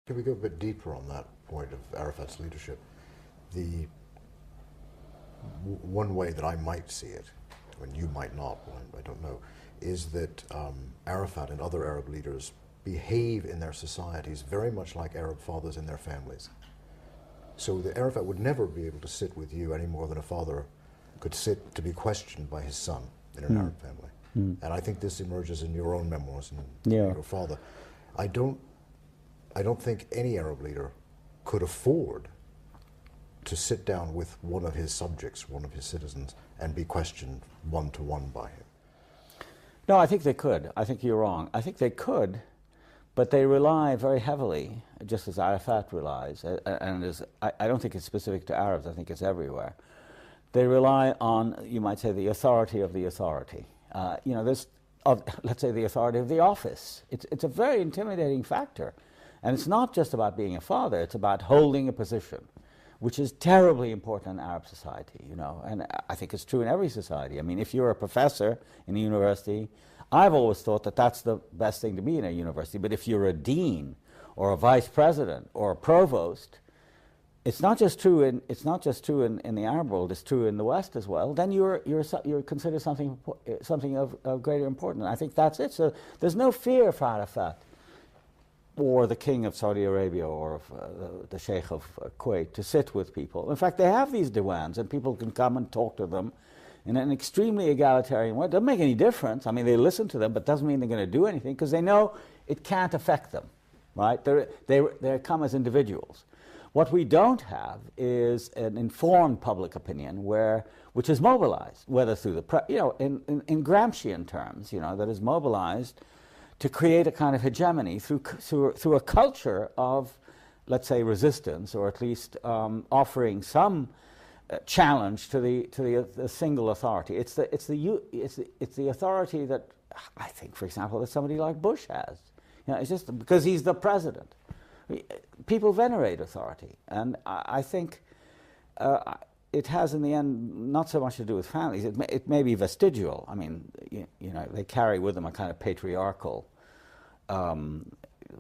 Can we go a bit deeper on that point of Arafat's leadership? The one way that I might see it, and you might not, I don't know, is that Arafat and other Arab leaders behave in their societies very much like Arab fathers in their families. So the Arafat would never be able to sit with you any more than a father could sit to be questioned by his son in an Arab family. And I think this emerges in your own memoirs and your father. I don't think any Arab leader could afford to sit down with one of his subjects, one of his citizens, and be questioned one-to-one by him. No, I think they could. I think you're wrong. I think they could, but they rely very heavily, just as Arafat relies, and I don't think it's specific to Arabs, I think it's everywhere. They rely on, you might say, the authority of the authority. Let's say the authority of the office. It's a very intimidating factor. And it's not just about being a father, it's about holding a position, which is terribly important in Arab society, and I think it's true in every society. I mean, if you're a professor in a university, I've always thought that that's the best thing to be in a university, but if you're a dean or a vice president or a provost, it's not just true in the Arab world, it's true in the West as well, then you're considered something of greater importance. I think that's it. So there's no fear for Arafat or the king of Saudi Arabia or of, the sheikh of Kuwait to sit with people. In fact, they have these diwans and people can come and talk to them in an extremely egalitarian way. It doesn't make any difference. I mean, they listen to them, but doesn't mean they're going to do anything because they know it can't affect them, right? They come as individuals. What we don't have is an informed public opinion which is mobilized, whether through the in Gramscian terms, that is mobilized to create a kind of hegemony through a culture of, let's say, resistance, or at least offering some challenge to the single authority. It's the authority that I think, for example, that somebody like Bush has. It's just because he's the president. People venerate authority, and I think it has, in the end, not so much to do with families. It may be vestigial. I mean, they carry with them a kind of patriarchal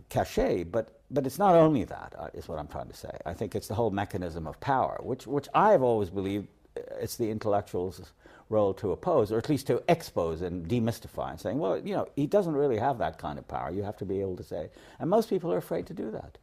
cachet, but it's not only that, is what I'm trying to say. I think it's the whole mechanism of power, which I've always believed it's the intellectual's role to oppose, or at least to expose and demystify, and saying, well, he doesn't really have that kind of power. You have to be able to say, and most people are afraid to do that.